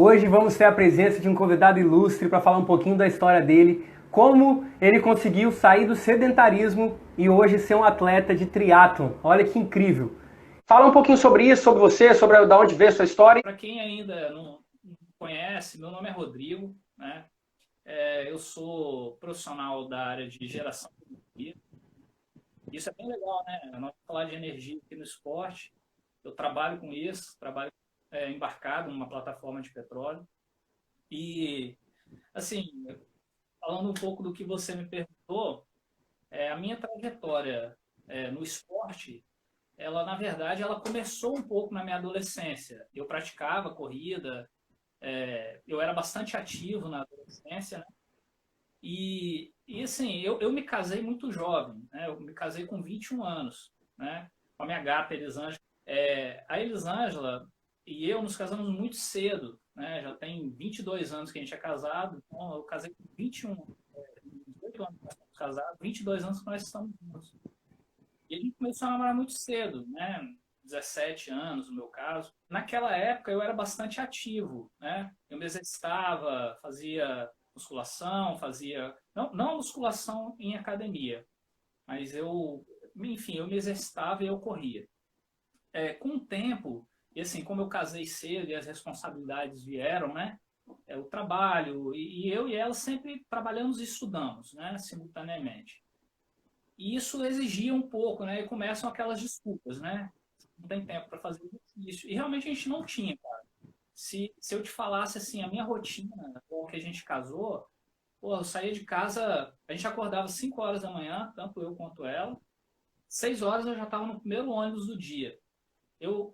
Hoje vamos ter a presença de um convidado ilustre para falar um pouquinho da história dele, como ele conseguiu sair do sedentarismo e hoje ser um atleta de triatlon. Olha que incrível. Fala um pouquinho sobre isso, sobre você, sobre de onde veio a sua história. Para quem ainda não conhece, meu nome é Rodrigo, né? Eu sou profissional da área de geração de energia. Isso é bem legal, né? Nós vamos falar de energia aqui no esporte. Eu trabalho com isso, trabalho embarcado numa plataforma de petróleo. E, assim, falando um pouco do que você me perguntou, a minha trajetória no esporte, ela, na verdade, ela começou um pouco na minha adolescência. Eu praticava corrida, eu era bastante ativo na adolescência, né? E assim, eu me casei muito jovem, né? Eu me casei com 21 anos, né? Com a minha gata, Elisângela. A Elisângela e eu nos casamos muito cedo, né? Já tem 22 anos que a gente é casado, então eu casei com 21, 18 anos que nós estamos casados, 22 anos que nós estamos juntos. E a gente começou a namorar muito cedo, né? 17 anos, no meu caso. Naquela época eu era bastante ativo, né? Eu me exercitava, fazia musculação, fazia não musculação em academia, mas enfim, eu me exercitava e eu corria. Com o tempo, e assim, como eu casei cedo e as responsabilidades vieram, né? O trabalho, e eu e ela sempre trabalhamos e estudamos, né? Simultaneamente. E isso exigia um pouco, né? E começam aquelas desculpas, né? Não tem tempo para fazer isso. E realmente a gente não tinha, cara. Se eu te falasse assim, a minha rotina, com que a gente casou, pô, eu saía de casa, a gente acordava 5 horas da manhã, tanto eu quanto ela. 6 horas eu já estava no primeiro ônibus do dia. Eu,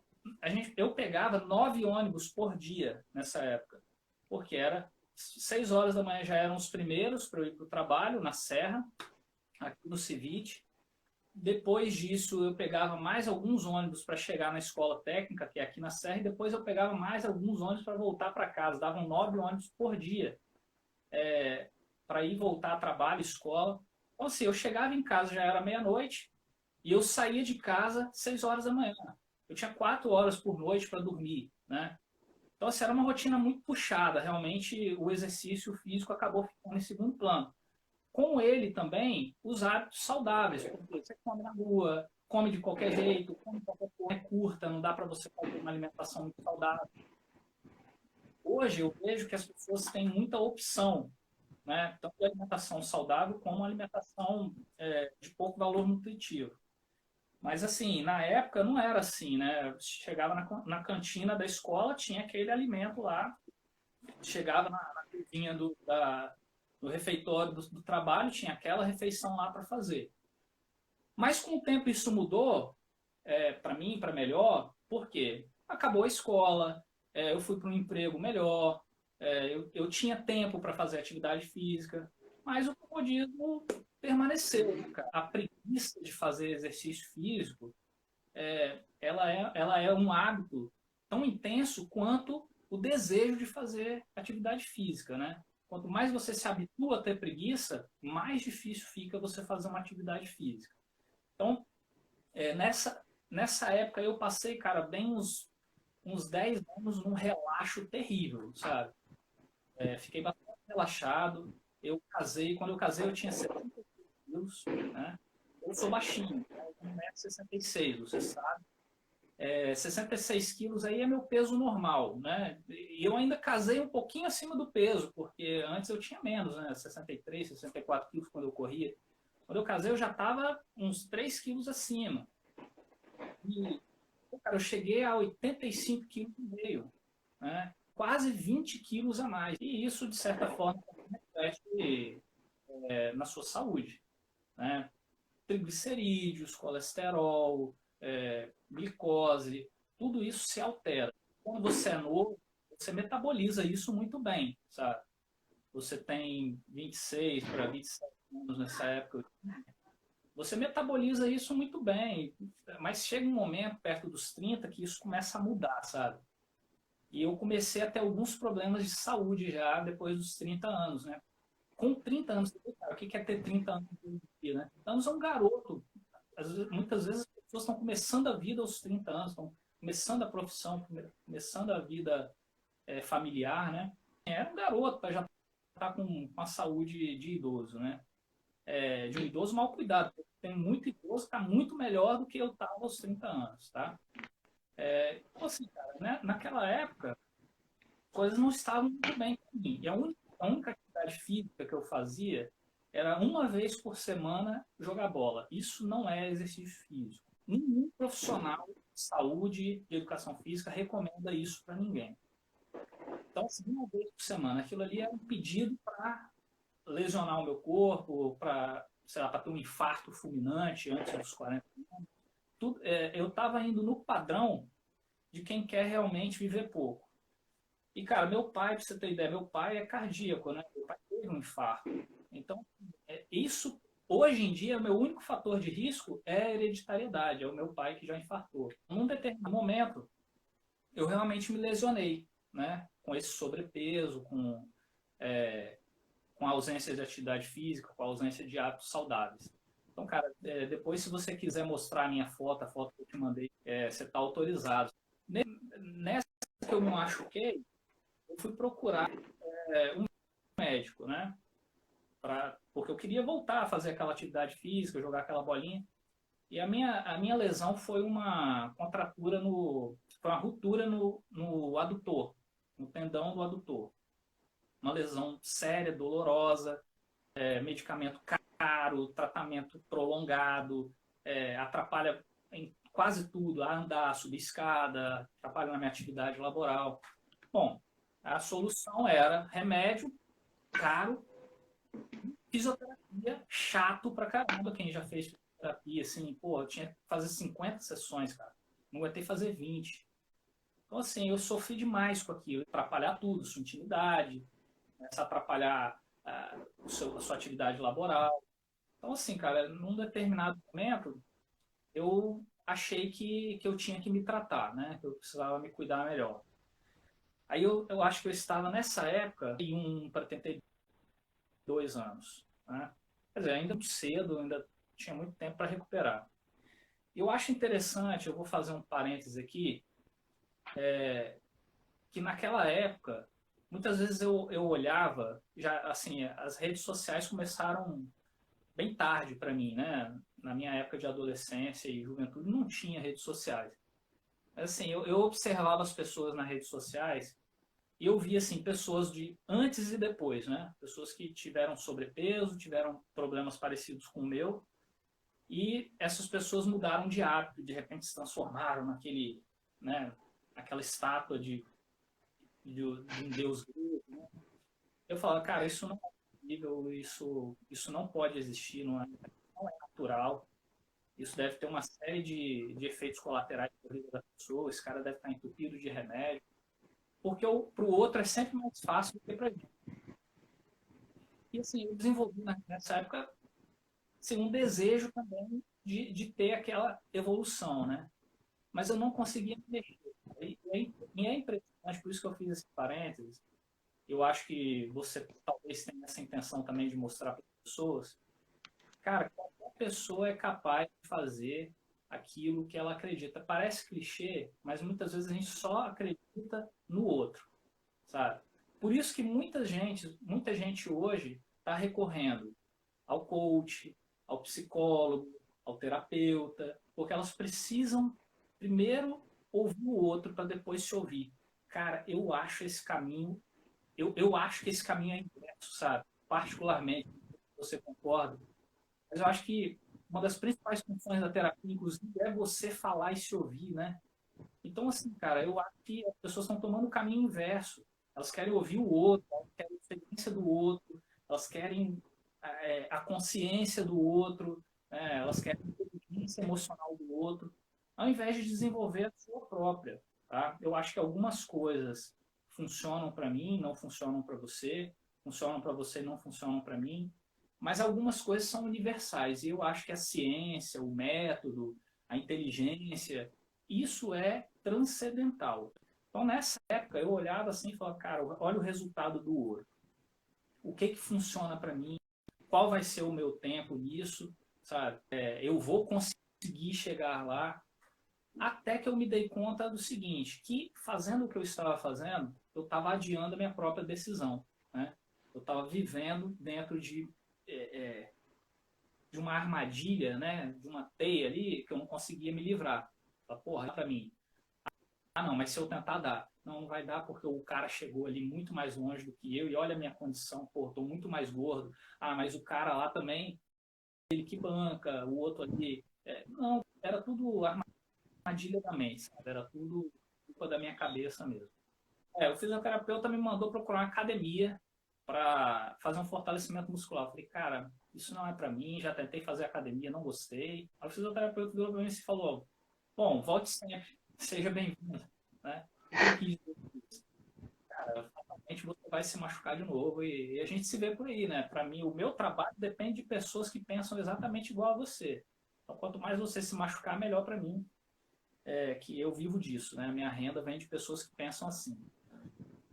eu pegava 9 ônibus por dia nessa época, porque era 6 horas da manhã já eram os primeiros para eu ir para o trabalho, na Serra, aqui no Civite. Depois disso, eu pegava mais alguns ônibus para chegar na escola técnica, que é aqui na Serra, e depois eu pegava mais alguns ônibus para voltar para casa. Davam 9 ônibus por dia para ir voltar a trabalho, escola. Então, assim, eu chegava em casa, já era meia-noite, e eu saía de casa 6 horas da manhã. Eu tinha 4 horas por noite para dormir, né? Então, assim, era uma rotina muito puxada. Realmente, o exercício físico acabou ficando em segundo plano. Com ele também os hábitos saudáveis, porque você come na rua, come de qualquer jeito, come de qualquer coisa, é curta, não dá para você fazer uma alimentação muito saudável. Hoje eu vejo que as pessoas têm muita opção, né? Tanto de alimentação saudável como alimentação de pouco valor nutritivo. Mas assim, na época não era assim, né? Chegava na cantina da escola, tinha aquele alimento lá, chegava na cozinha do refeitório do trabalho, tinha aquela refeição lá para fazer. Mas com o tempo isso mudou, para mim, para melhor, porque acabou a escola, eu fui para um emprego melhor, eu tinha tempo para fazer atividade física, mas o comodismo permaneceu, né, cara? A preguiça de fazer exercício físico, ela é um hábito tão intenso quanto o desejo de fazer atividade física, né? Quanto mais você se habitua a ter preguiça, mais difícil fica você fazer uma atividade física. Então, nessa época eu passei, cara, bem uns 10 anos num relaxo terrível, sabe? Fiquei bastante relaxado. Quando eu casei eu tinha 70 quilos, né? Eu sou baixinho, né? Eu tenho 1,66 m, você sabe. 66 quilos aí é meu peso normal, né? E eu ainda casei um pouquinho acima do peso, porque antes eu tinha menos, né? 63, 64 quilos quando eu corria. Quando eu casei eu já estava uns 3 quilos acima. E, cara, eu cheguei a 85,5 kg, né? Quase 20 quilos a mais. E isso, de certa forma, reflete na sua saúde, né? Triglicerídeos, colesterol, glicose, tudo isso se altera. Quando você é novo, você metaboliza isso muito bem, sabe? Você tem 26 para 27 anos nessa época, você metaboliza isso muito bem, mas chega um momento, perto dos 30, que isso começa a mudar, sabe? E eu comecei a ter alguns problemas de saúde já depois dos 30 anos, né? Com 30 anos, cara, o que é ter 30 anos hoje em dia, né? 30 anos é um garoto. Muitas vezes as pessoas estão começando a vida aos 30 anos, estão começando a profissão, começando a vida familiar, né? Era um garoto, já tá com a saúde de idoso, né? De um idoso mal cuidado. Tem muito idoso que está muito melhor do que eu estava aos 30 anos, tá? Então, assim, cara, né? Naquela época, as coisas não estavam muito bem para mim. E a única atividade física que eu fazia era uma vez por semana jogar bola. Isso não é exercício físico. Nenhum profissional de saúde, de educação física, recomenda isso para ninguém. Então, assim, uma vez por semana, aquilo ali era um pedido para lesionar o meu corpo, para, sei lá, para ter um infarto fulminante antes dos 40 anos. Eu estava indo no padrão de quem quer realmente viver pouco. E, cara, meu pai, pra você ter ideia, meu pai é cardíaco, né? Meu pai teve um infarto. Então, isso, hoje em dia, o meu único fator de risco é a hereditariedade, é o meu pai que já infartou. Num determinado momento, eu realmente me lesionei, né? Com esse sobrepeso, com a ausência de atividade física, com a ausência de hábitos saudáveis. Então, cara, depois, se você quiser mostrar a minha foto, a foto que eu te mandei, você está autorizado. Nessa que eu me machuquei, eu fui procurar um médico, né? Porque eu queria voltar a fazer aquela atividade física, jogar aquela bolinha. E a minha lesão foi uma contratura foi uma ruptura no adutor, no tendão do adutor. Uma lesão séria, dolorosa, medicamento caro, tratamento prolongado, atrapalha em quase tudo, a andar, subir escada, atrapalha na minha atividade laboral. Bom, a solução era remédio caro, fisioterapia chato pra caramba. Quem já fez fisioterapia, assim, pô, eu tinha que fazer 50 sessões, cara. Não aguentei fazer 20. Então, assim, eu sofri demais com aquilo. Atrapalhar tudo, sua intimidade, começar a atrapalhar a sua atividade laboral. Então, assim, cara, num determinado momento, eu achei que eu tinha que me tratar, né? Que eu precisava me cuidar melhor. Aí eu acho que eu estava nessa época, em para 32 anos, né? Quer dizer, ainda muito cedo, ainda tinha muito tempo para recuperar. Eu acho interessante, eu vou fazer um parênteses aqui, que naquela época, muitas vezes eu olhava, já assim, as redes sociais começaram bem tarde para mim, né? Na minha época de adolescência e juventude não tinha redes sociais. Mas assim, eu observava as pessoas nas redes sociais e eu via assim pessoas de antes e depois, né? Pessoas que tiveram sobrepeso, tiveram problemas parecidos com o meu, e essas pessoas mudaram de hábito, de repente se transformaram né, aquela estátua de um deus grego, né? Eu falava, cara, isso não é possível, isso não pode existir, não é natural. Isso deve ter uma série de efeitos colaterais na vida da pessoa. Esse cara deve estar entupido de remédio. Porque para o outro é sempre mais fácil do que para a gente. E assim, eu desenvolvi nessa época assim, um desejo também de ter aquela evolução, né? Mas eu não conseguia mexer. E é impressionante, por isso que eu fiz esse parênteses. Eu acho que você talvez tenha essa intenção também de mostrar para as pessoas. Cara, qualquer pessoa é capaz de fazer aquilo que ela acredita. Parece clichê, mas muitas vezes a gente só acredita no outro, sabe? Por isso que muita gente hoje está recorrendo ao coach, ao psicólogo, ao terapeuta, porque elas precisam primeiro ouvir o outro para depois se ouvir. Cara, eu acho esse caminho, eu acho que esse caminho é inverso, sabe? Particularmente, você concorda? Mas eu acho que uma das principais funções da terapia, inclusive, é você falar e se ouvir, né? Então, assim, cara, eu acho que as pessoas estão tomando o caminho inverso. Elas querem ouvir o outro, elas querem a experiência do outro, elas querem a consciência do outro, né? Elas querem a inteligência emocional do outro, ao invés de desenvolver a sua própria. Tá? Eu acho que algumas coisas funcionam para mim, não funcionam para você, funcionam para você, não funcionam para mim, mas algumas coisas são universais. E eu acho que a ciência, o método, a inteligência, isso é transcendental. Então, nessa época, eu olhava assim e falava, cara, olha o resultado do ouro. O que funciona para mim? Qual vai ser o meu tempo nisso? Sabe? Eu vou conseguir chegar lá. Até que eu me dei conta do seguinte, que fazendo o que eu estava fazendo, eu estava adiando a minha própria decisão, né? Eu estava vivendo dentro de uma armadilha, né? De uma teia ali que eu não conseguia me livrar. Porra, para mim. Ah, não, mas se eu tentar dar. Não, não vai dar porque o cara chegou ali muito mais longe do que eu e olha a minha condição, pô, tô muito mais gordo. Ah, mas o cara lá também, ele que banca, o outro ali. Não, era tudo armadilha da mente, sabe? Era tudo culpa da minha cabeça mesmo. O fisioterapeuta me mandou procurar uma academia para fazer um fortalecimento muscular. Eu falei, cara, isso não é para mim, já tentei fazer academia, não gostei. Aí o fisioterapeuta virou para mim e falou, bom, volte sempre, seja bem-vindo, né? O que eu quis dizer com isso? Cara, fatalmente você vai se machucar de novo e a gente se vê por aí, né? Para mim, o meu trabalho depende de pessoas que pensam exatamente igual a você. Então, quanto mais você se machucar, melhor para mim, que eu vivo disso, né? A minha renda vem de pessoas que pensam assim.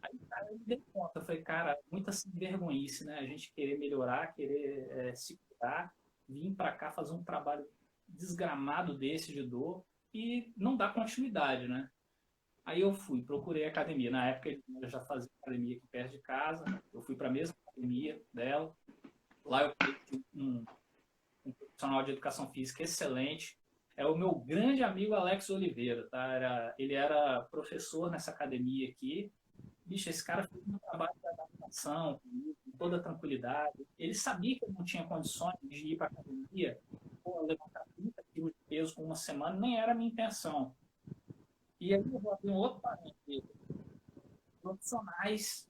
Aí, cara, eu me dei conta, eu falei, cara, muita sem vergonhice, né? A gente querer melhorar, querer se cuidar, vir para cá fazer um trabalho desgramado desse de dor e não dar continuidade, né? Aí eu fui, procurei a academia. Na época eu já fazia academia aqui perto de casa, eu fui para a mesma academia dela. Lá eu conheci um profissional de educação física excelente. É o meu grande amigo Alex Oliveira, tá? Ele era professor nessa academia aqui. Bicho, esse cara fez um trabalho de adaptação comigo, com toda tranquilidade. Ele sabia que eu não tinha condições de ir para a academia, levantar 30 quilos de peso com uma semana, nem era a minha intenção. E aí eu vou abrir um outro parênteses. Profissionais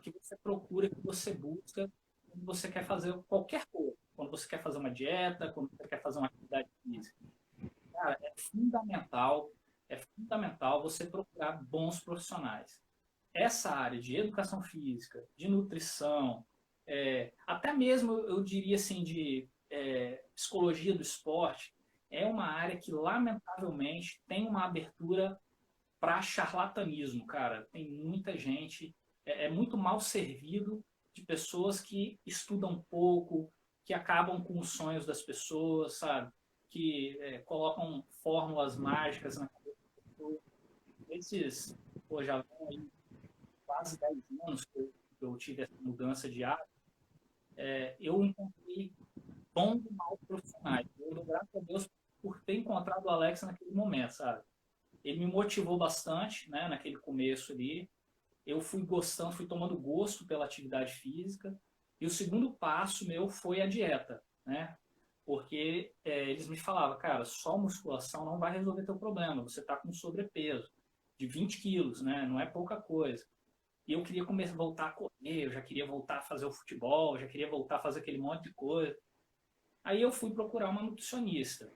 que você procura, que você busca, quando você quer fazer qualquer coisa. Quando você quer fazer uma dieta, quando você quer fazer uma atividade física. Cara, é fundamental você procurar bons profissionais. Essa área de educação física, de nutrição, até mesmo eu diria assim de psicologia do esporte, é uma área que lamentavelmente tem uma abertura para charlatanismo, cara. Tem muita gente, muito mal servido de pessoas que estudam pouco, que acabam com os sonhos das pessoas, sabe? Que colocam fórmulas mágicas na cabeça das pessoas. Esses, pô, já vão aí quase 10 anos que eu tive essa mudança de hábito, eu encontrei bons e maus profissionais. Eu dou graças a Deus por ter encontrado o Alex naquele momento, sabe? Ele me motivou bastante, né, naquele começo ali. Eu fui gostando, fui tomando gosto pela atividade física. E o segundo passo meu foi a dieta, né? Porque eles me falavam, cara, só musculação não vai resolver teu problema. Você está com sobrepeso de 20 quilos, né? Não é pouca coisa. E eu queria começar a voltar a correr, eu já queria voltar a fazer o futebol, já queria voltar a fazer aquele monte de coisa. Aí eu fui procurar uma nutricionista.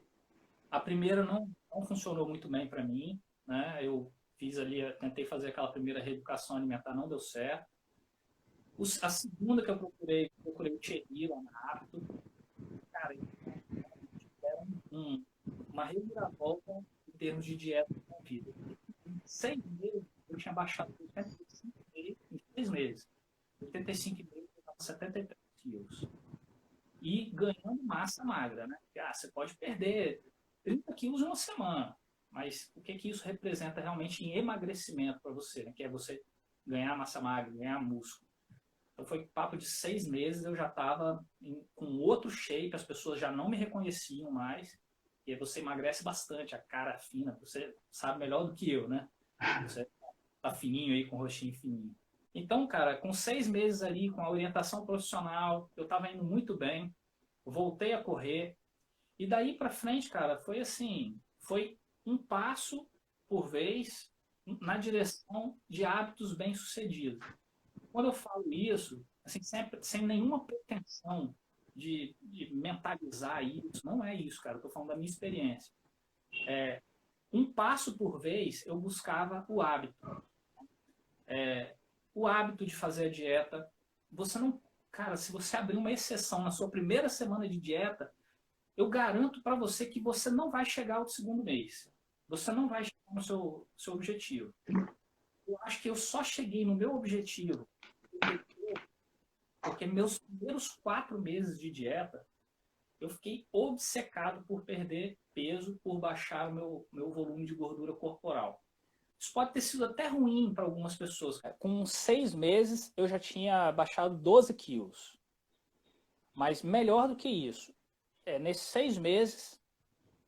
A primeira não funcionou muito bem para mim, né? Eu fiz ali, tentei fazer aquela primeira reeducação alimentar, não deu certo. A segunda que eu procurei o Thierry lá na Apto. Cara, tiveram uma reviravolta em termos de dieta na vida. Em 6 meses, eu tinha baixado 85 em 6 meses. 85,5 eu estava 73 quilos. E ganhando massa magra, né? Porque, você pode perder 30 quilos em uma semana, mas o que isso representa realmente em emagrecimento para você, né? Que é você ganhar massa magra, ganhar músculo. Então foi papo de 6 meses, eu já estava com outro shape, as pessoas já não me reconheciam mais, e aí você emagrece bastante, a cara fina, você sabe melhor do que eu, né? Você tá fininho aí, com o rostinho fininho. Então, cara, com 6 meses ali, com a orientação profissional, eu estava indo muito bem, voltei a correr, e daí para frente, cara, foi assim, foi um passo por vez na direção de hábitos bem-sucedidos. Quando eu falo isso, assim, sempre, sem nenhuma pretensão de mentalizar isso, não é isso, cara, eu tô falando da minha experiência. Um passo por vez, eu buscava o hábito. O hábito de fazer a dieta, você não... Cara, se você abrir uma exceção na sua primeira semana de dieta, eu garanto para você que você não vai chegar ao segundo mês. Você não vai chegar no seu objetivo. Eu acho que eu só cheguei no meu objetivo porque meus primeiros 4 meses de dieta, eu fiquei obcecado por perder peso, por baixar o meu volume de gordura corporal. Isso pode ter sido até ruim para algumas pessoas. Com 6 meses, eu já tinha baixado 12 quilos. Mas melhor do que isso, nesses 6 meses,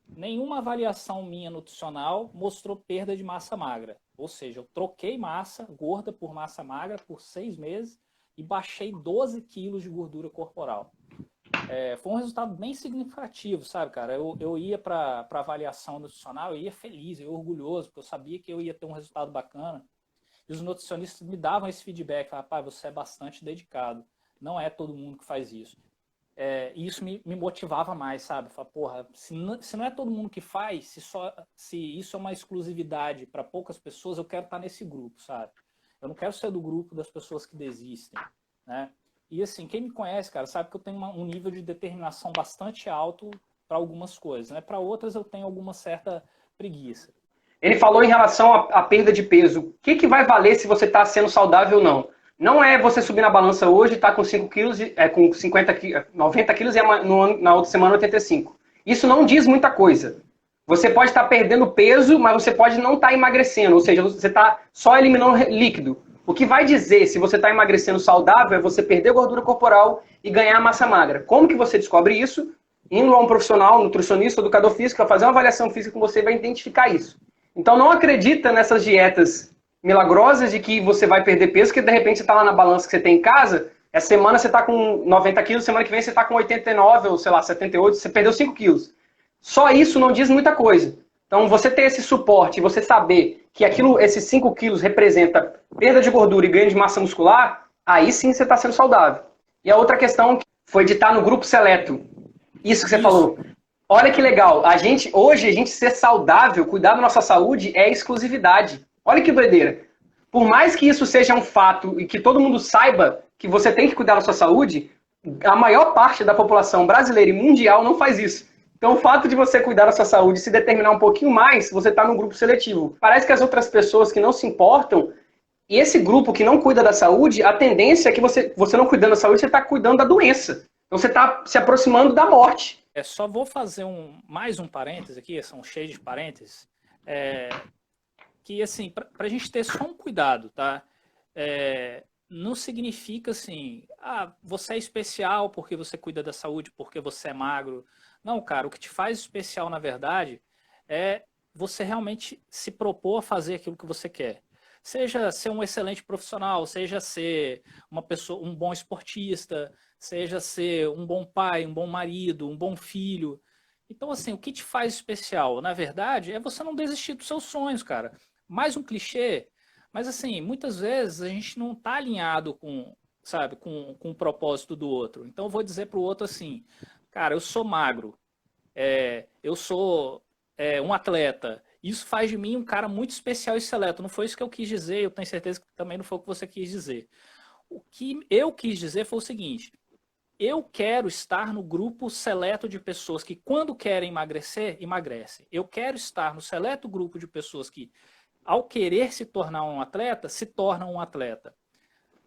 nenhuma avaliação minha nutricional mostrou perda de massa magra. Ou seja, eu troquei massa gorda por massa magra por 6 meses e baixei 12 quilos de gordura corporal. Foi um resultado bem significativo, sabe, cara? Eu ia para avaliação nutricional, eu ia feliz, eu ia orgulhoso, porque eu sabia que eu ia ter um resultado bacana. E os nutricionistas me davam esse feedback, rapaz, você é bastante dedicado. Não é todo mundo que faz isso. E isso me motivava mais, sabe? Falar, porra, se não é todo mundo que faz, se isso é uma exclusividade para poucas pessoas, eu quero estar nesse grupo, sabe? Eu não quero ser do grupo das pessoas que desistem, né? E assim, quem me conhece, cara, sabe que eu tenho um nível de determinação bastante alto para algumas coisas, né? Para outras eu tenho alguma certa preguiça. Ele falou em relação à perda de peso. O que vai valer se você está sendo saudável ou não? Não é você subir na balança hoje e estar com 5 quilos, com 90 quilos e na outra semana 85. Isso não diz muita coisa. Você pode estar perdendo peso, mas você pode não estar emagrecendo. Ou seja, você está só eliminando líquido. O que vai dizer se você está emagrecendo saudável é você perder gordura corporal e ganhar massa magra. Como que você descobre isso? Indo a um profissional, nutricionista, educador físico, vai fazer uma avaliação física com você e vai identificar isso. Então não acredita nessas dietas milagrosas de que você vai perder peso, que de repente você está lá na balança que você tem em casa, essa semana você está com 90 quilos, semana que vem você está com 89 ou sei lá, 78, você perdeu 5 quilos. Só isso não diz muita coisa. Então você ter esse suporte, você saber que esses 5 quilos representa perda de gordura e ganho de massa muscular, aí sim você está sendo saudável. E a outra questão foi de estar no grupo seleto. Isso que você falou. Olha que legal. Hoje a gente ser saudável, cuidar da nossa saúde é exclusividade. Olha que doideira. Por mais que isso seja um fato e que todo mundo saiba que você tem que cuidar da sua saúde, a maior parte da população brasileira e mundial não faz isso. Então, o fato de você cuidar da sua saúde e se determinar um pouquinho mais, você está num grupo seletivo. Parece que as outras pessoas que não se importam, e esse grupo que não cuida da saúde, a tendência é que você não cuidando da saúde, você está cuidando da doença. Então, você está se aproximando da morte. Só vou fazer mais um parênteses aqui, são cheios de parênteses, que assim, para a gente ter só um cuidado, tá? Não significa assim, você é especial porque você cuida da saúde, porque você é magro. Não, cara, o que te faz especial, na verdade, é você realmente se propor a fazer aquilo que você quer. Seja ser um excelente profissional, seja ser uma pessoa, um bom esportista, seja ser um bom pai, um bom marido, um bom filho. Então, assim, o que te faz especial, na verdade, é você não desistir dos seus sonhos, cara. Mais um clichê, mas assim, muitas vezes a gente não está alinhado com o propósito do outro. Então, eu vou dizer para o outro assim, cara, eu sou magro, eu sou um atleta, isso faz de mim um cara muito especial e seleto. Não foi isso que eu quis dizer, eu tenho certeza que também não foi o que você quis dizer. O que eu quis dizer foi o seguinte, eu quero estar no grupo seleto de pessoas que quando querem emagrecer, emagrecem. Eu quero estar no seleto grupo de pessoas que, ao querer se tornar um atleta, se tornam um atleta.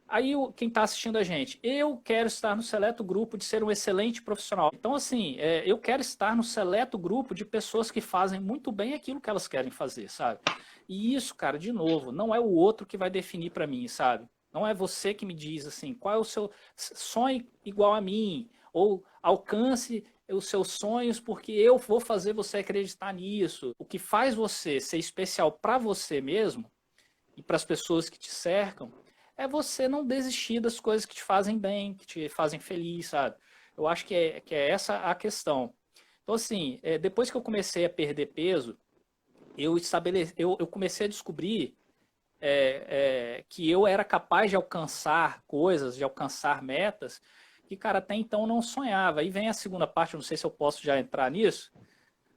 Aí quem está assistindo a gente, eu quero estar no seleto grupo de ser um excelente profissional. Então, assim, eu quero estar no seleto grupo de pessoas que fazem muito bem aquilo que elas querem fazer, sabe? E isso, cara, de novo, não é o outro que vai definir para mim, sabe? Não é você que me diz, assim, qual é o seu sonho igual a mim, ou alcance os seus sonhos porque eu vou fazer você acreditar nisso. O que faz você ser especial para você mesmo e para as pessoas que te cercam é você não desistir das coisas que te fazem bem, que te fazem feliz, sabe? Eu acho que é essa a questão. Então, assim, depois que eu comecei a perder peso, eu comecei a descobrir que eu era capaz de alcançar coisas, de alcançar metas, que, cara, até então eu não sonhava. Aí vem a segunda parte, não sei se eu posso já entrar nisso,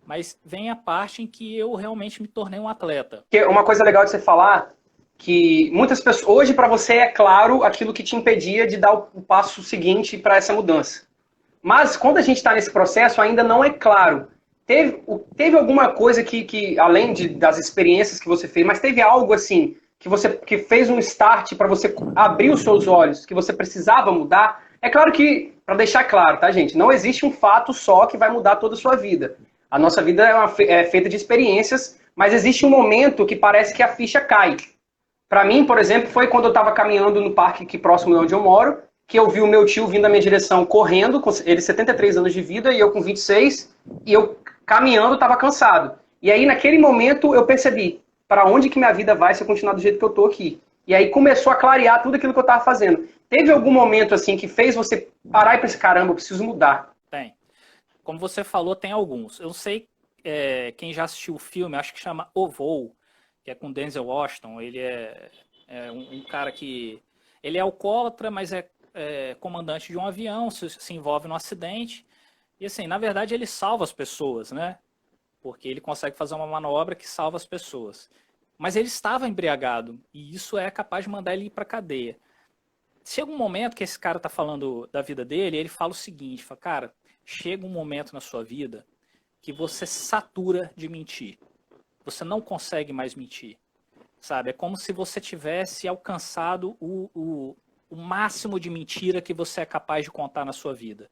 mas vem a parte em que eu realmente me tornei um atleta. Uma coisa legal de você falar, que muitas pessoas, hoje para você é claro aquilo que te impedia de dar o passo seguinte para essa mudança. Mas quando a gente está nesse processo ainda não é claro. Teve alguma coisa que além das experiências que você fez, mas teve algo assim que fez um start para você abrir os seus olhos, que você precisava mudar? É claro que, para deixar claro, tá, gente? Não existe um fato só que vai mudar toda a sua vida. A nossa vida é feita de experiências, mas existe um momento que parece que a ficha cai. Para mim, por exemplo, foi quando eu estava caminhando no parque aqui próximo de onde eu moro, que eu vi o meu tio vindo na minha direção correndo, com ele 73 anos de vida e eu com 26, e eu caminhando estava cansado. E aí, naquele momento, eu percebi para onde que minha vida vai se eu continuar do jeito que eu tô aqui. E aí começou a clarear tudo aquilo que eu estava fazendo. Teve algum momento assim que fez você parar e pensar, caramba, eu preciso mudar? Tem. Como você falou, tem alguns. Eu sei, quem já assistiu o filme, acho que chama O Voo, que é com Denzel Washington. Ele é um cara que... Ele é alcoólatra, mas é comandante de um avião, se envolve num acidente. E assim, na verdade, ele salva as pessoas, né? Porque ele consegue fazer uma manobra que salva as pessoas. Mas ele estava embriagado, e isso é capaz de mandar ele ir para a cadeia. Chega um momento que esse cara está falando da vida dele, e ele fala o seguinte, fala, cara, chega um momento na sua vida que você satura de mentir. Você não consegue mais mentir, sabe? É como se você tivesse alcançado o máximo de mentira que você é capaz de contar na sua vida.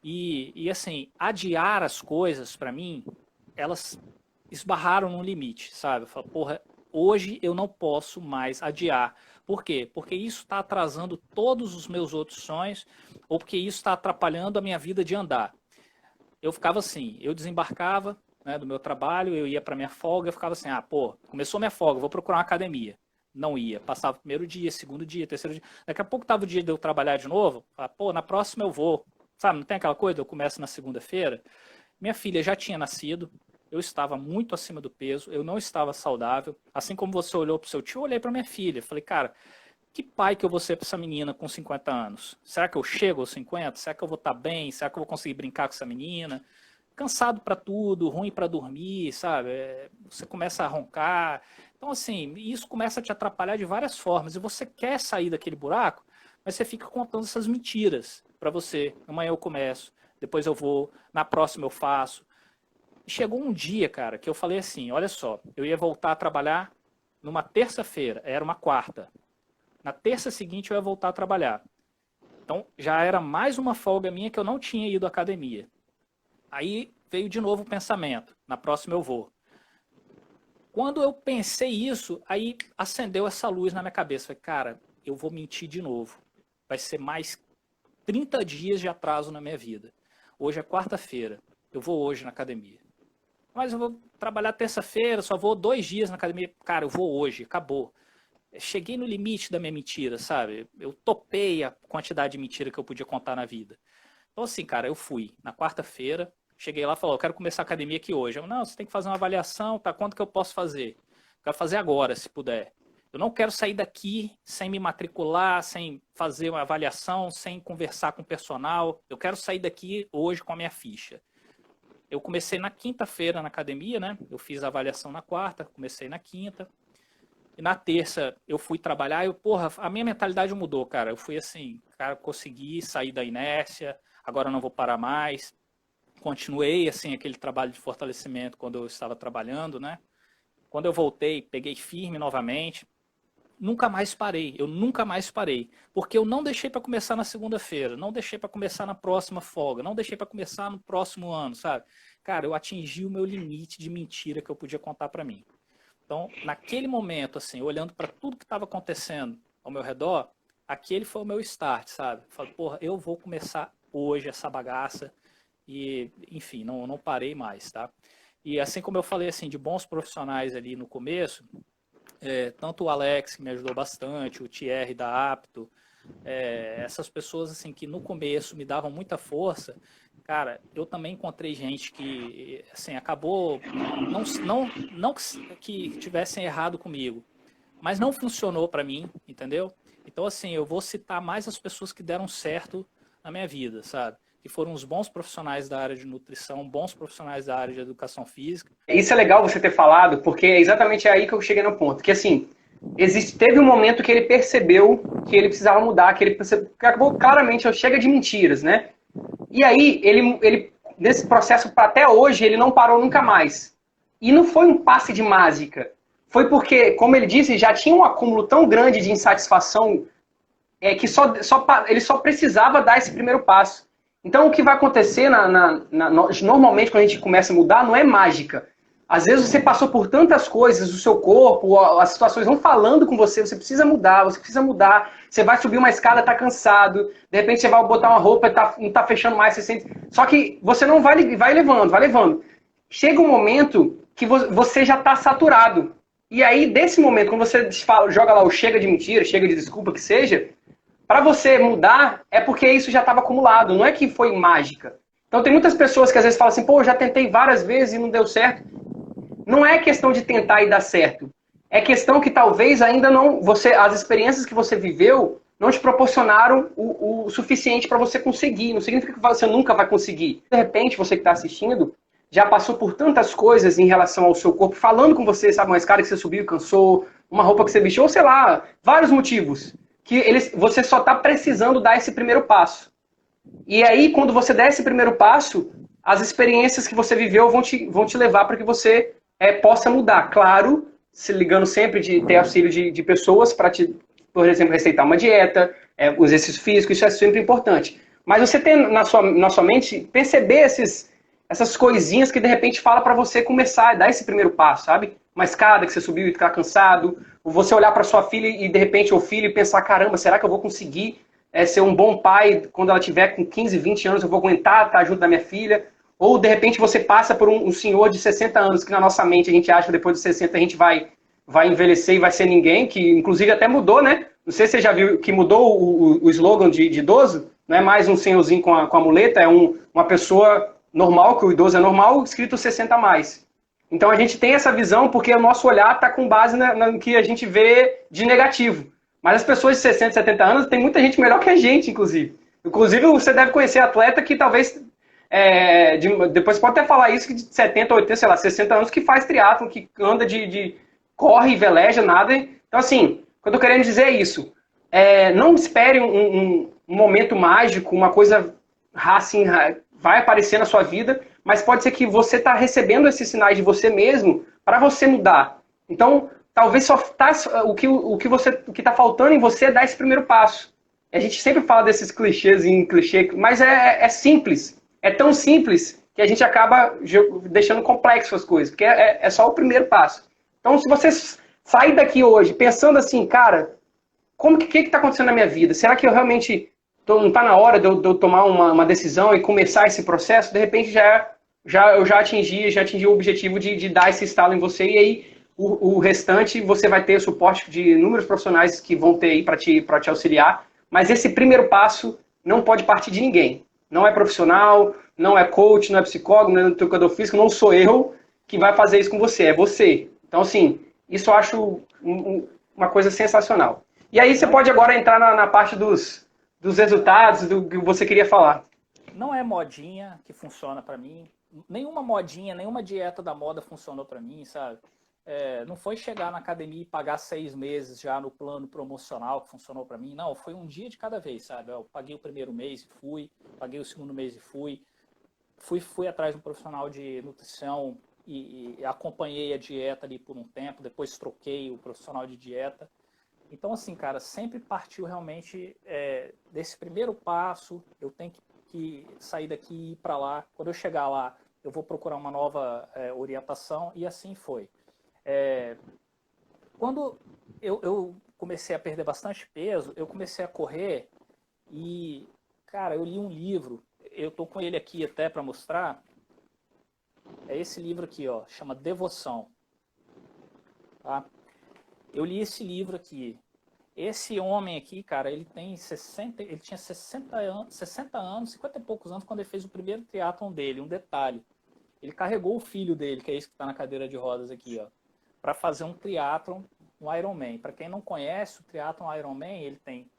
E assim, adiar as coisas, para mim, elas esbarraram num limite, sabe? Eu falo, porra, hoje eu não posso mais adiar. Por quê? Porque isso está atrasando todos os meus outros sonhos, ou porque isso está atrapalhando a minha vida de andar. Eu ficava assim, eu desembarcava, né, do meu trabalho, eu ia para minha folga, eu ficava assim, começou minha folga, vou procurar uma academia. Não ia, passava o primeiro dia, segundo dia, terceiro dia. Daqui a pouco estava o dia de eu trabalhar de novo, na próxima eu vou. Sabe, não tem aquela coisa, eu começo na segunda-feira. Minha filha já tinha nascido, eu estava muito acima do peso, eu não estava saudável. Assim como você olhou para o seu tio, eu olhei para minha filha. Falei, cara, que pai que eu vou ser para essa menina com 50 anos? Será que eu chego aos 50? Será que eu vou estar bem? Será que eu vou conseguir brincar com essa menina? Cansado para tudo, ruim para dormir, sabe? Você começa a roncar. Então, assim, isso começa a te atrapalhar de várias formas. E você quer sair daquele buraco, mas você fica contando essas mentiras para você. Amanhã eu começo, depois eu vou, na próxima eu faço. Chegou um dia, cara, que eu falei assim, olha só, eu ia voltar a trabalhar numa terça-feira, era uma quarta. Na terça seguinte eu ia voltar a trabalhar. Então já era mais uma folga minha que eu não tinha ido à academia. Aí veio de novo o pensamento, na próxima eu vou. Quando eu pensei isso, aí acendeu essa luz na minha cabeça. Falei, cara, eu vou mentir de novo. Vai ser mais 30 dias de atraso na minha vida. Hoje é quarta-feira, eu vou hoje na academia. Mas eu vou trabalhar terça-feira, só vou 2 dias na academia. Cara, eu vou hoje, acabou. Cheguei no limite da minha mentira, sabe? Eu topei a quantidade de mentira que eu podia contar na vida. Então assim, cara, eu fui na quarta-feira, cheguei lá e falei, eu quero começar a academia aqui hoje. Eu, não, você tem que fazer uma avaliação, tá? Quanto que eu posso fazer? Eu quero fazer agora, se puder. Eu não quero sair daqui sem me matricular, sem fazer uma avaliação, sem conversar com o personal. Eu quero sair daqui hoje com a minha ficha. Eu comecei na quinta-feira na academia, né? Eu fiz a avaliação na quarta, comecei na quinta. E na terça eu fui trabalhar, a minha mentalidade mudou, cara. Eu fui assim, cara, consegui sair da inércia, agora não vou parar mais. Continuei, assim, aquele trabalho de fortalecimento quando eu estava trabalhando, né? Quando eu voltei, peguei firme novamente. Nunca mais parei, eu nunca mais parei. Porque eu não deixei para começar na segunda-feira, não deixei para começar na próxima folga, não deixei para começar no próximo ano, sabe? Cara, eu atingi o meu limite de mentira que eu podia contar para mim. Então, naquele momento, assim, olhando para tudo que estava acontecendo ao meu redor, aquele foi o meu start, sabe? Falei, porra, eu vou começar hoje essa bagaça e, enfim, não parei mais, tá? E assim como eu falei, assim, de bons profissionais ali no começo, tanto o Alex, que me ajudou bastante, o Thierry da Apto, essas pessoas, assim, que no começo me davam muita força, cara, eu também encontrei gente que, assim, acabou, não que tivessem errado comigo, mas não funcionou para mim, entendeu? Então, assim, eu vou citar mais as pessoas que deram certo na minha vida, sabe? Que foram os bons profissionais da área de nutrição, bons profissionais da área de educação física. Isso é legal você ter falado, porque é exatamente aí que eu cheguei no ponto. Que assim, teve um momento que ele percebeu que ele precisava mudar, que acabou claramente, chega de mentiras, né? E aí, ele nesse processo, até hoje, ele não parou nunca mais. E não foi um passe de mágica. Foi porque, como ele disse, já tinha um acúmulo tão grande de insatisfação que ele só precisava dar esse primeiro passo. Então, o que vai acontecer normalmente quando a gente começa a mudar não é mágica. Às vezes você passou por tantas coisas, o seu corpo, as situações vão falando com você, você precisa mudar, você precisa mudar. Você vai subir uma escada, tá cansado. De repente você vai botar uma roupa, não tá fechando mais, você sente. Só que você não vai levando, vai levando. Chega um momento que você já tá saturado. E aí, desse momento, quando você joga lá o chega de mentira, chega de desculpa, que seja, para você mudar, é porque isso já estava acumulado, não é que foi mágica. Então tem muitas pessoas que às vezes falam assim, pô, eu já tentei várias vezes e não deu certo. Não é questão de tentar e dar certo. É questão que talvez ainda não. As experiências que você viveu não te proporcionaram o suficiente para você conseguir. Não significa que você nunca vai conseguir. De repente, você que está assistindo já passou por tantas coisas em relação ao seu corpo, falando com você, sabe, uma escada que você subiu e cansou, uma roupa que você vestiu, ou sei lá, vários motivos. Que você só está precisando dar esse primeiro passo. E aí, quando você der esse primeiro passo, as experiências que você viveu vão te levar para que você possa mudar. Claro, se ligando sempre de ter auxílio de pessoas para te, por exemplo, receitar uma dieta, o exercício físico, isso é sempre importante. Mas você tem na sua mente, perceber essas coisinhas que de repente fala para você começar a dar esse primeiro passo, sabe? Uma escada que você subiu e ficar cansado, ou você olhar para sua filha e de repente o filho e pensar, caramba, será que eu vou conseguir ser um bom pai quando ela tiver com 15, 20 anos, eu vou aguentar estar junto da minha filha? Ou de repente você passa por um senhor de 60 anos que na nossa mente a gente acha que depois de 60 a gente vai envelhecer e vai ser ninguém, que inclusive até mudou, né? Não sei se você já viu que mudou o slogan de idoso, não é mais um senhorzinho com a muleta, é uma pessoa normal, que o idoso é normal, escrito 60 a mais. Então a gente tem essa visão porque o nosso olhar está com base no que a gente vê de negativo. Mas as pessoas de 60, 70 anos, tem muita gente melhor que a gente, inclusive. Inclusive, você deve conhecer atleta que talvez, depois pode até falar isso, que de 70, 80, sei lá, 60 anos, que faz triatlon, que anda corre e veleja, nada. Então, assim, o que eu tô querendo dizer é isso. Não espere um momento mágico, uma coisa assim, vai aparecer na sua vida, mas pode ser que você está recebendo esses sinais de você mesmo para você mudar. Então, talvez só tá, o que está faltando em você é dar esse primeiro passo. A gente sempre fala desses clichês em clichê, mas é simples. É tão simples que a gente acaba deixando complexo as coisas, porque é só o primeiro passo. Então, se você sair daqui hoje pensando assim, cara, como que está acontecendo na minha vida? Será que eu realmente não está na hora de eu tomar uma decisão e começar esse processo? De repente eu já atingi o objetivo de dar esse estalo em você, e aí o restante você vai ter o suporte de inúmeros profissionais que vão ter aí para te auxiliar. Mas esse primeiro passo não pode partir de ninguém. Não é profissional, não é coach, não é psicólogo, não é educador físico, não sou eu que vai fazer isso com você, é você. Então, assim, isso eu acho uma coisa sensacional. E aí você pode agora entrar na parte dos resultados, do que você queria falar. Não é modinha que funciona para mim. Nenhuma modinha, nenhuma dieta da moda funcionou para mim, sabe? Não foi chegar na academia e pagar 6 meses já no plano promocional que funcionou para mim. Não, foi um dia de cada vez, sabe? Eu paguei o primeiro mês e fui, paguei o segundo mês e fui. Fui atrás de um profissional de nutrição e acompanhei a dieta ali por um tempo. Depois troquei o profissional de dieta. Então, assim, cara, sempre partiu realmente desse primeiro passo. Eu tenho que sair daqui e ir para lá. Quando eu chegar lá, eu vou procurar uma nova orientação, e assim foi. Quando eu comecei a perder bastante peso, eu comecei a correr e, cara, eu li um livro. Eu tô com ele aqui até para mostrar. É esse livro aqui, ó, chama Devoção. Tá? Eu li esse livro aqui. Esse homem aqui, cara, ele tinha 60 anos, 50 e poucos anos, quando ele fez o primeiro triatlon dele. Um detalhe, ele carregou o filho dele, que é esse que está na cadeira de rodas aqui, ó, para fazer um triatlon no Ironman. Para quem não conhece, o triatlon Ironman, ele tem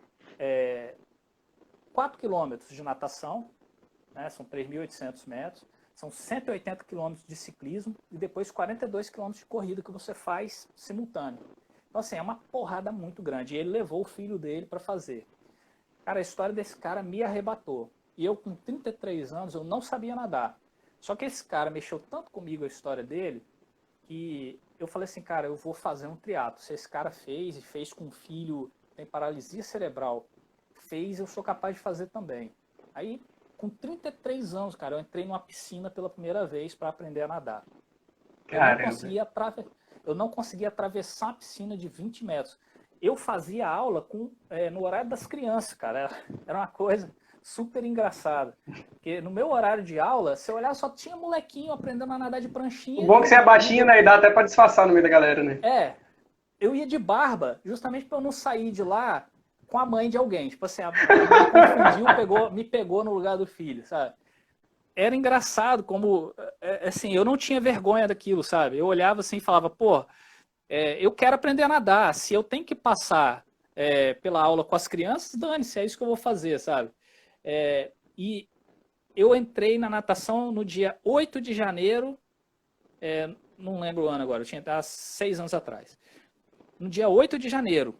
4 quilômetros de natação, né, são 3.800 metros, são 180 quilômetros de ciclismo e depois 42 quilômetros de corrida que você faz simultâneo. Então, assim, é uma porrada muito grande. E ele levou o filho dele para fazer. Cara, a história desse cara me arrebatou. E eu, com 33 anos, eu não sabia nadar. Só que esse cara mexeu tanto comigo, a história dele, que eu falei assim, cara, eu vou fazer um triatlo. Se esse cara fez, e fez com um filho, tem paralisia cerebral, fez, eu sou capaz de fazer também. Aí, com 33 anos, cara, eu entrei numa piscina pela primeira vez para aprender a nadar. Caramba. Eu não conseguia atravessar a piscina de 20 metros. Eu fazia aula no horário das crianças, cara. Era uma coisa super engraçada. Porque no meu horário de aula, se eu olhar, só tinha molequinho aprendendo a nadar de O pranchinha. bom é que você é E baixinho, eu, né? E dá até pra disfarçar no meio da galera, né? eu ia de barba, justamente para eu não sair de lá com a mãe de alguém. Tipo assim, a mãe confundiu, me pegou no lugar do filho, sabe? Era engraçado como, assim, eu não tinha vergonha daquilo, sabe? Eu olhava assim e falava, pô, eu quero aprender a nadar. Se eu tenho que passar pela aula com as crianças, dane-se, é isso que eu vou fazer, sabe? E eu entrei na natação no dia 8 de janeiro, não lembro o ano agora, eu tinha há 6 anos atrás. No dia 8 de janeiro,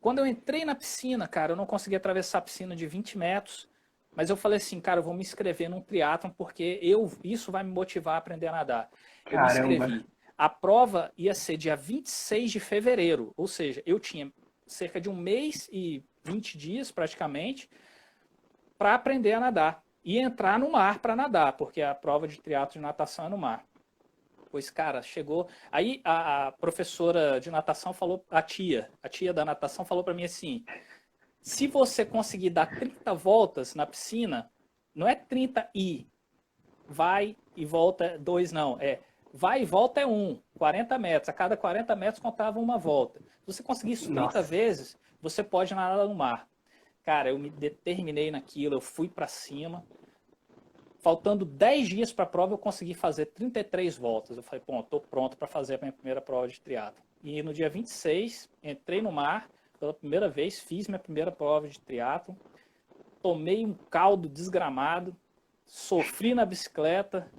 quando eu entrei na piscina, cara, eu não consegui atravessar a piscina de 20 metros, mas eu falei assim, cara, eu vou me inscrever num triatlon porque isso vai me motivar a aprender a nadar. Eu me Caramba. inscrevi. A prova ia ser dia 26 de fevereiro, ou seja, eu tinha cerca de 1 mês e 20 dias praticamente para aprender a nadar e entrar no mar para nadar, porque a prova de triatlo de natação é no mar. Pois, cara, chegou. Aí a professora de natação falou, a tia da natação falou para mim assim: se você conseguir dar 30 voltas na piscina, não é 30 e vai e volta 2, não. Vai e volta é 1, 40 metros. A cada 40 metros contava uma volta. Se você conseguir isso 30 Nossa. vezes, você pode nadar no mar. Cara, eu me determinei naquilo, eu fui para cima. Faltando 10 dias para a prova, eu consegui fazer 33 voltas. Eu falei, pô, estou pronto para fazer a minha primeira prova de triatlo. E no dia 26, entrei no mar pela primeira vez, fiz minha primeira prova de triatlo, tomei um caldo desgramado, sofri na bicicleta,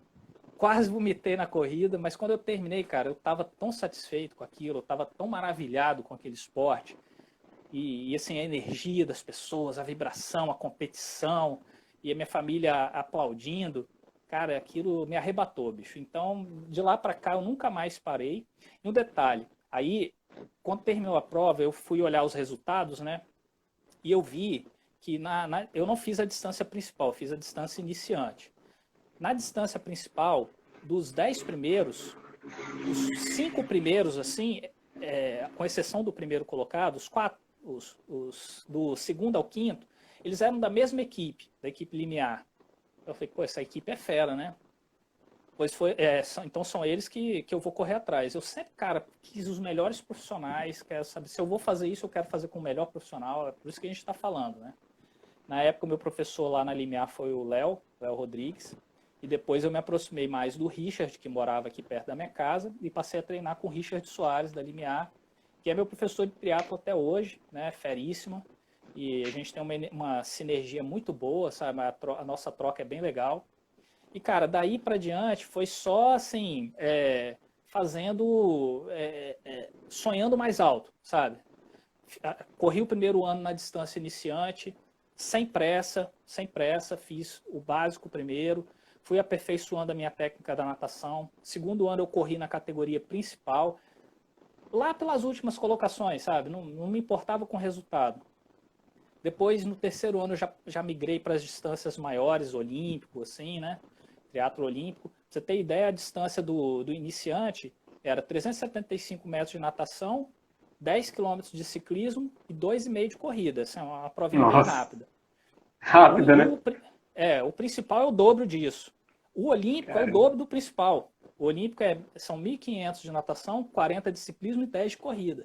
quase vomitei na corrida, mas quando eu terminei, cara, eu estava tão satisfeito com aquilo, eu estava tão maravilhado com aquele esporte. E assim, a energia das pessoas, a vibração, a competição, e a minha família aplaudindo, cara, aquilo me arrebatou, bicho. Então, de lá para cá, eu nunca mais parei. E um detalhe, aí, quando terminou a prova, eu fui olhar os resultados, né? E eu vi que eu não fiz a distância principal, eu fiz a distância iniciante. Na distância principal, dos 10 primeiros, os 5 primeiros, assim, com exceção do primeiro colocado, os do segundo ao quinto, eles eram da mesma equipe, da equipe limiar. Eu falei, pô, essa equipe é fera, né? Pois foi, então são eles que eu vou correr atrás. Eu sempre, cara, quis os melhores profissionais, quero saber se eu vou fazer isso, eu quero fazer com o melhor profissional, é por isso que a gente está falando, né? Na época, o meu professor lá na limiar foi o Léo Rodrigues, e depois eu me aproximei mais do Richard, que morava aqui perto da minha casa, e passei a treinar com o Richard Soares, da limiar, que é meu professor de triatlo até hoje, né? Feríssimo. E a gente tem uma sinergia muito boa, sabe? A nossa troca é bem legal. E, cara, daí para diante foi só, assim, sonhando mais alto, sabe? Corri o primeiro ano na distância iniciante, sem pressa, fiz o básico primeiro, fui aperfeiçoando a minha técnica da natação. Segundo ano eu corri na categoria principal, lá pelas últimas colocações, sabe? Não me importava com o resultado. Depois, no terceiro ano, eu já migrei para as distâncias maiores, olímpico, assim, né? Triatlo olímpico. Pra você ter ideia, a distância do iniciante era 375 metros de natação, 10 quilômetros de ciclismo e 2,5 de corrida. Essa é uma provinha bem rápida. Rápida, né? O principal é o dobro disso. O olímpico é o dobro do principal. O olímpico são 1.500 de natação, 40 de ciclismo e 10 de corrida.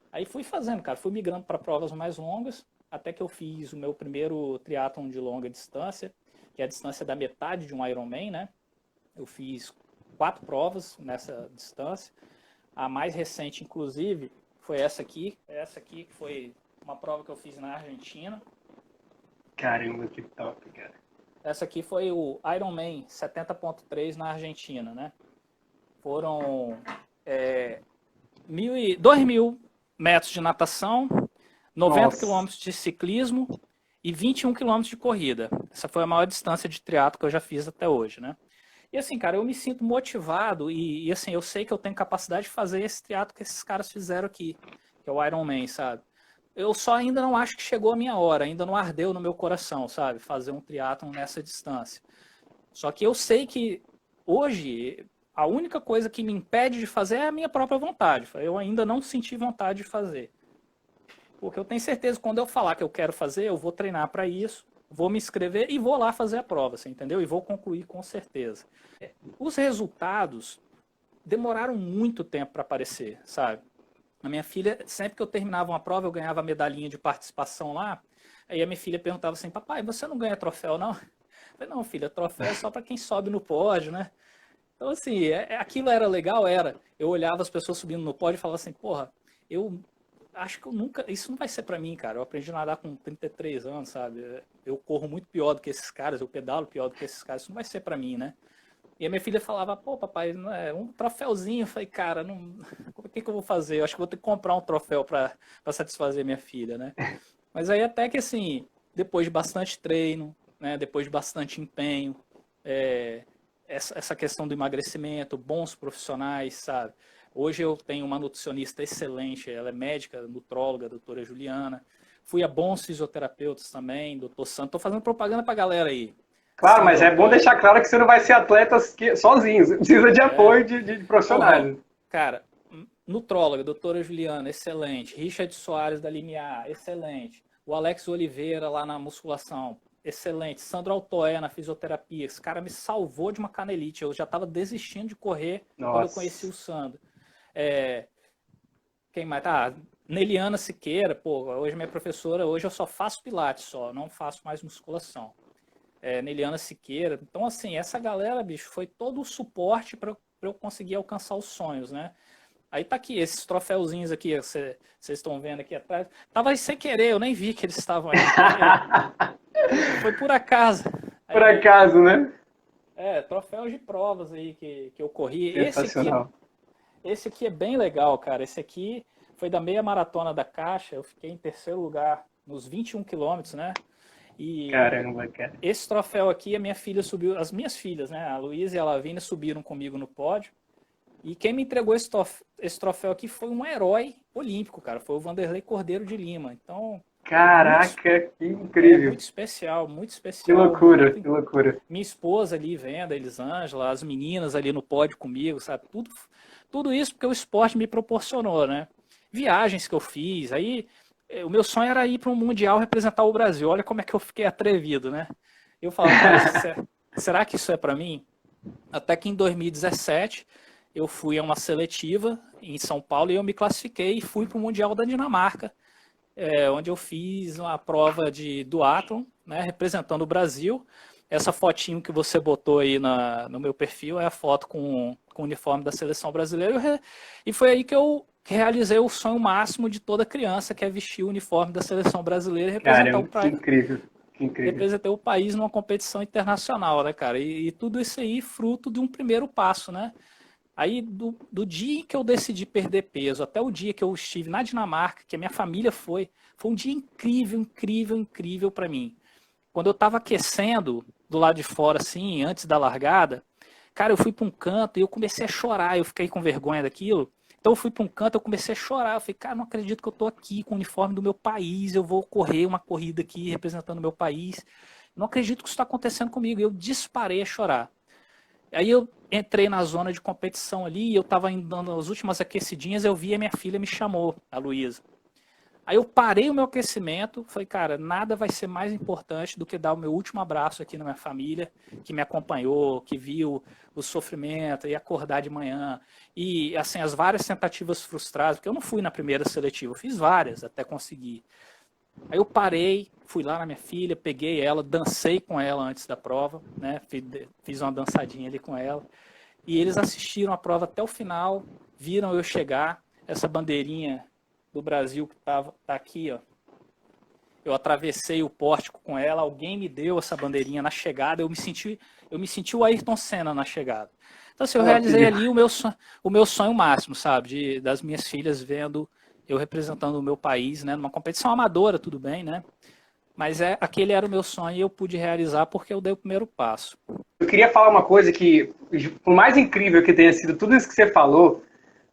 Aí fui fazendo, cara, fui migrando para provas mais longas, até que eu fiz o meu primeiro triatlon de longa distância, que é a distância da metade de um Ironman, né? Eu fiz 4 provas nessa distância. A mais recente, inclusive, foi essa aqui. Essa aqui que foi uma prova que eu fiz na Argentina. Caramba, que top, cara. Essa aqui foi o Ironman 70.3 na Argentina, né? Foram 2.000 metros de natação, 90 quilômetros de ciclismo e 21 quilômetros de corrida. Essa foi a maior distância de triatlo que eu já fiz até hoje, né? E assim, cara, eu me sinto motivado e assim, eu sei que eu tenho capacidade de fazer esse triatlo que esses caras fizeram aqui, que é o Ironman, sabe? Eu só ainda não acho que chegou a minha hora, ainda não ardeu no meu coração, sabe? Fazer um triatlon nessa distância. Só que eu sei que hoje A única coisa que me impede de fazer é a minha própria vontade. Eu ainda não senti vontade de fazer. Porque eu tenho certeza que quando eu falar que eu quero fazer, eu vou treinar para isso, vou me inscrever e vou lá fazer a prova, você entendeu? E vou concluir com certeza. Os resultados demoraram muito tempo para aparecer, sabe? A minha filha, sempre que eu terminava uma prova, eu ganhava a medalhinha de participação lá. Aí a minha filha perguntava assim, papai, você não ganha troféu, não? Eu falei, não, filha, troféu é só para quem sobe no pódio, né? Então, assim, aquilo era legal, era. Eu olhava as pessoas subindo no pódio e falava assim, porra, eu acho que eu nunca... Isso não vai ser pra mim, cara. Eu aprendi a nadar com 33 anos, sabe? Eu corro muito pior do que esses caras, eu pedalo pior do que esses caras. Isso não vai ser pra mim, né? E a minha filha falava, pô, papai, não é um troféuzinho. Eu falei, cara, não... o que eu vou fazer? Eu acho que vou ter que comprar um troféu pra satisfazer minha filha, né? Mas aí até que, assim, depois de bastante treino, né? Depois de bastante empenho, essa questão do emagrecimento, bons profissionais, sabe? Hoje eu tenho uma nutricionista excelente, ela é médica, nutróloga, a doutora Juliana. Fui a bons fisioterapeutas também, doutor Santo. Estou fazendo propaganda para a galera aí. Claro, mas é bom deixar claro que você não vai ser atleta sozinho, você precisa de apoio de profissionais. Cara, nutróloga, doutora Juliana, excelente. Richard Soares da Limiar, excelente. O Alex Oliveira lá na musculação, excelente. Sandro Altoé na fisioterapia. Esse cara me salvou de uma canelite. Eu já estava desistindo de correr quando eu conheci o Sandro. Quem mais? Neliana Siqueira, pô, hoje minha professora, hoje eu só faço pilates só, não faço mais musculação. Neliana Siqueira. Então, assim, essa galera, bicho, foi todo o suporte para eu conseguir alcançar os sonhos, né? Aí tá aqui, esses troféuzinhos aqui, vocês estão vendo aqui atrás. Tava aí sem querer, eu nem vi que eles estavam aí. Foi por acaso. Por acaso, né? Troféus de provas aí que eu corri. Sensacional. Esse aqui é bem legal, cara. Esse aqui foi da meia maratona da Caixa. Eu fiquei em terceiro lugar nos 21 quilômetros, né? E caramba, cara. Esse troféu aqui, a minha filha subiu, as minhas filhas, né? A Luísa e a Lavínia subiram comigo no pódio. E quem me entregou esse troféu aqui foi um herói olímpico, cara. Foi o Vanderlei Cordeiro de Lima. Então, caraca, que incrível. Muito especial, muito especial. Que loucura, que loucura. Minha esposa ali vendo, a Elisângela, as meninas ali no pódio comigo, sabe? Tudo isso porque o esporte me proporcionou, né? Viagens que eu fiz, aí o meu sonho era ir para um Mundial representar o Brasil. Olha como é que eu fiquei atrevido, né? Eu falava, cara, será que isso é para mim? Até que em 2017 eu fui a uma seletiva em São Paulo e eu me classifiquei e fui para o Mundial da Dinamarca, onde eu fiz uma prova de duatlon, né, representando o Brasil. Essa fotinho que você botou aí no meu perfil é a foto com o uniforme da seleção brasileira. E foi aí que eu realizei o sonho máximo de toda criança, que é vestir o uniforme da seleção brasileira e representar o país. Que incrível. Que incrível. Representei o país numa competição internacional, né, cara? E tudo isso aí fruto de um primeiro passo, né? Aí, do dia que eu decidi perder peso até o dia que eu estive na Dinamarca, que a minha família foi um dia incrível, incrível, incrível para mim. Quando eu estava aquecendo do lado de fora, assim, antes da largada, cara, eu fui para um canto e eu comecei a chorar, eu fiquei com vergonha daquilo. Então eu fui para um canto, eu comecei a chorar, eu falei, cara, não acredito que eu tô aqui com o uniforme do meu país, eu vou correr uma corrida aqui representando o meu país. Não acredito que isso está acontecendo comigo. E eu disparei a chorar. Aí eu entrei na zona de competição ali, eu estava dando as últimas aquecidinhas, eu vi a minha filha me chamou, a Luísa. Aí eu parei o meu aquecimento, falei, cara, nada vai ser mais importante do que dar o meu último abraço aqui na minha família, que me acompanhou, que viu o sofrimento e acordar de manhã. E, assim, as várias tentativas frustradas, porque eu não fui na primeira seletiva, eu fiz várias até conseguir. Aí eu parei, fui lá na minha filha, peguei ela, dancei com ela antes da prova, né? Fiz uma dançadinha ali com ela. E eles assistiram a prova até o final, viram eu chegar, essa bandeirinha do Brasil que tá aqui, ó. Eu atravessei o pórtico com ela, alguém me deu essa bandeirinha na chegada, eu me senti o Ayrton Senna na chegada. Então, assim, eu realizei ali o meu sonho máximo, sabe? Das minhas filhas vendo eu representando o meu país, né? Numa competição amadora, tudo bem, né? Mas aquele era o meu sonho e eu pude realizar porque eu dei o primeiro passo. Eu queria falar uma coisa que, por mais incrível que tenha sido tudo isso que você falou,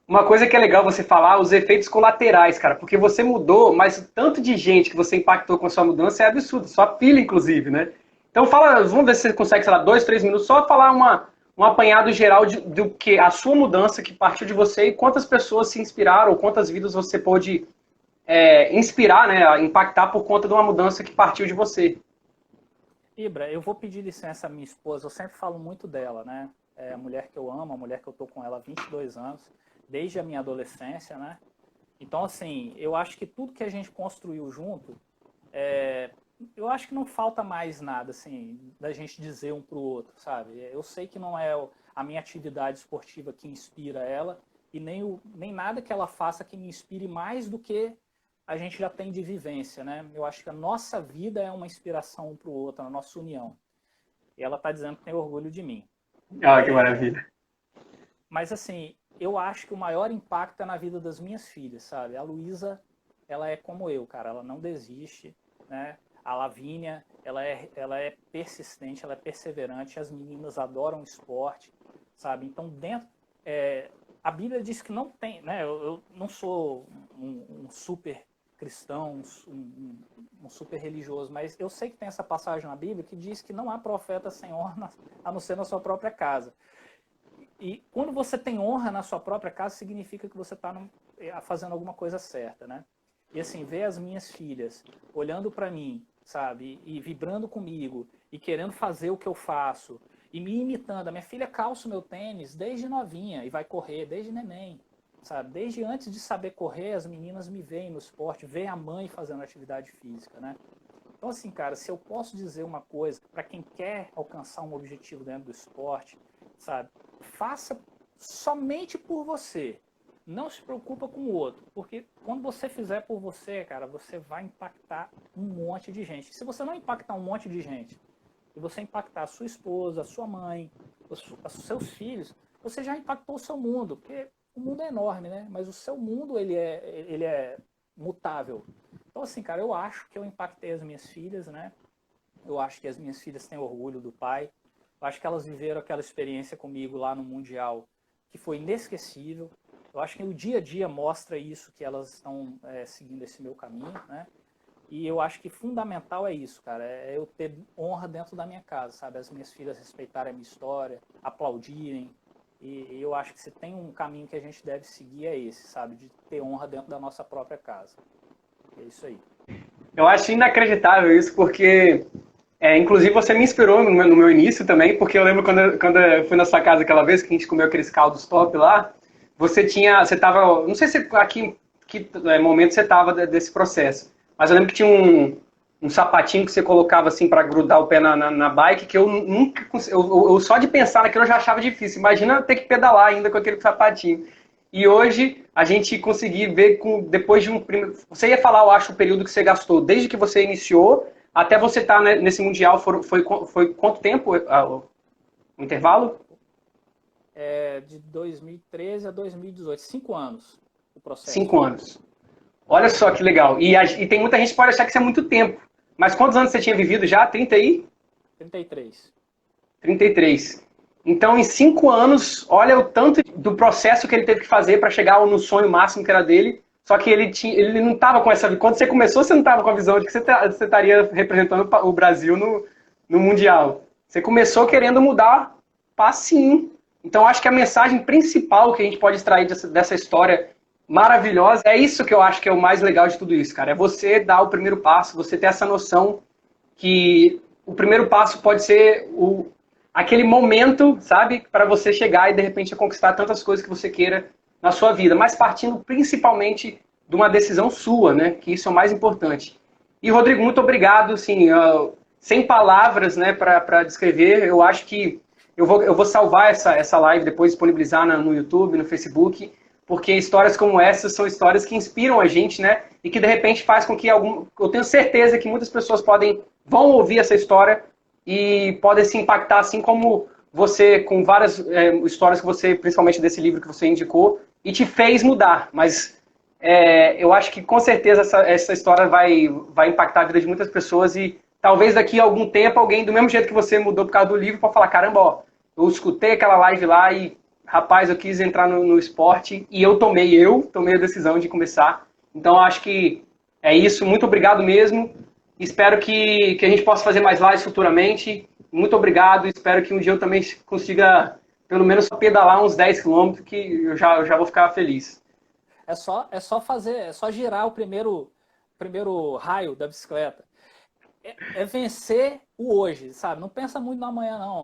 uma coisa que é legal você falar, os efeitos colaterais, cara, porque você mudou, mas o tanto de gente que você impactou com a sua mudança é absurdo, sua filha, inclusive, né? Então fala, vamos ver se você consegue, sei lá, 2, 3 minutos, só falar uma um apanhado geral do que a sua mudança que partiu de você e quantas pessoas se inspiraram, ou quantas vidas você pôde inspirar, né, impactar por conta de uma mudança que partiu de você. Ibra, eu vou pedir licença à minha esposa, eu sempre falo muito dela, né? É a mulher que eu amo, a mulher que eu tô com ela há 22 anos, desde a minha adolescência, né? Então, assim, eu acho que tudo que a gente construiu junto, eu acho que não falta mais nada, assim, da gente dizer um pro outro, sabe? Eu sei que não é a minha atividade esportiva que inspira ela e nem nada que ela faça que me inspire mais do que a gente já tem de vivência, né? Eu acho que a nossa vida é uma inspiração um pro outro, a nossa união. E ela tá dizendo que tem orgulho de mim. Ah, que maravilha. Mas, assim, eu acho que o maior impacto é na vida das minhas filhas, sabe? A Luísa, ela é como eu, cara, ela não desiste, né? A Lavínia, ela é persistente, ela é perseverante, as meninas adoram esporte, sabe? Então, a Bíblia diz que não tem, né? Eu não sou um super cristão, um super religioso, mas eu sei que tem essa passagem na Bíblia que diz que não há profeta sem honra a não ser na sua própria casa. E quando você tem honra na sua própria casa, significa que você está fazendo alguma coisa certa, né? E assim, ver as minhas filhas olhando para mim, sabe? E vibrando comigo, e querendo fazer o que eu faço, e me imitando. A minha filha calça o meu tênis desde novinha, e vai correr desde neném, sabe? Desde antes de saber correr, as meninas me veem no esporte, veem a mãe fazendo atividade física, né? Então, assim, cara, se eu posso dizer uma coisa para quem quer alcançar um objetivo dentro do esporte, sabe? Faça somente por você. Não se preocupa com o outro. Porque quando você fizer por você, cara, você vai impactar um monte de gente. Se você não impactar um monte de gente, e você impactar a sua esposa, a sua mãe, os seus filhos, você já impactou o seu mundo. Porque o mundo é enorme, né? Mas o seu mundo, ele é mutável. Então, assim, cara, eu acho que eu impactei as minhas filhas, né? Eu acho que as minhas filhas têm orgulho do pai. Eu acho que elas viveram aquela experiência comigo lá no Mundial, que foi inesquecível. Eu acho que o dia a dia mostra isso, que elas estão seguindo esse meu caminho, né? E eu acho que fundamental é isso, cara, é eu ter honra dentro da minha casa, sabe? As minhas filhas respeitarem a minha história, aplaudirem. E eu acho que se tem um caminho que a gente deve seguir é esse, sabe? De ter honra dentro da nossa própria casa. É isso aí. Eu acho inacreditável isso, porque inclusive você me inspirou no meu início também, porque eu lembro quando eu fui na sua casa aquela vez que a gente comeu aqueles caldos top lá, você tava, não sei se aqui que momento você tava desse processo, mas eu lembro que tinha um sapatinho que você colocava assim para grudar o pé na bike, que eu nunca, eu só de pensar naquilo eu já achava difícil. Imagina ter que pedalar ainda com aquele sapatinho. E hoje a gente conseguir ver depois de você ia falar, eu acho, o período que você gastou, desde que você iniciou até você estar nesse Mundial, foi quanto tempo o intervalo? De 2013 a 2018, 5 anos o processo. 5 anos. Olha só que legal. E tem muita gente que pode achar que isso é muito tempo. Mas quantos anos você tinha vivido já? 30 aí? 33. 33. Então, em 5 anos, olha o tanto do processo que ele teve que fazer para chegar no sonho máximo que era dele. Só que ele não estava com essa... Quando você começou, você não estava com a visão de que você estaria representando o Brasil no Mundial. Você começou querendo mudar passinho. Então, acho que a mensagem principal que a gente pode extrair dessa história maravilhosa, é isso que eu acho que é o mais legal de tudo isso, cara. É você dar o primeiro passo, você ter essa noção que o primeiro passo pode ser aquele momento, sabe, para você chegar e de repente conquistar tantas coisas que você queira na sua vida, mas partindo principalmente de uma decisão sua, né, que isso é o mais importante. E Rodrigo, muito obrigado, assim, sem palavras, né, para descrever. Eu acho que eu vou salvar essa live depois, disponibilizar no YouTube, no Facebook, porque histórias como essas são histórias que inspiram a gente, né, e que de repente faz com que eu tenho certeza que muitas pessoas vão ouvir essa história e podem se impactar, assim como você, com várias histórias que você, principalmente desse livro que você indicou, e te fez mudar. Mas eu acho que com certeza essa história vai impactar a vida de muitas pessoas e talvez daqui a algum tempo alguém, do mesmo jeito que você mudou por causa do livro, pode falar, caramba, ó, eu escutei aquela live lá e, rapaz, eu quis entrar no esporte e eu tomei a decisão de começar. Então, eu acho que é isso. Muito obrigado mesmo. Espero que a gente possa fazer mais lives futuramente. Muito obrigado. Espero que um dia eu também consiga pelo menos pedalar uns 10 quilômetros que eu já vou ficar feliz. É só fazer, é só girar o primeiro raio da bicicleta. É vencer o hoje, sabe? Não pensa muito no amanhã, não.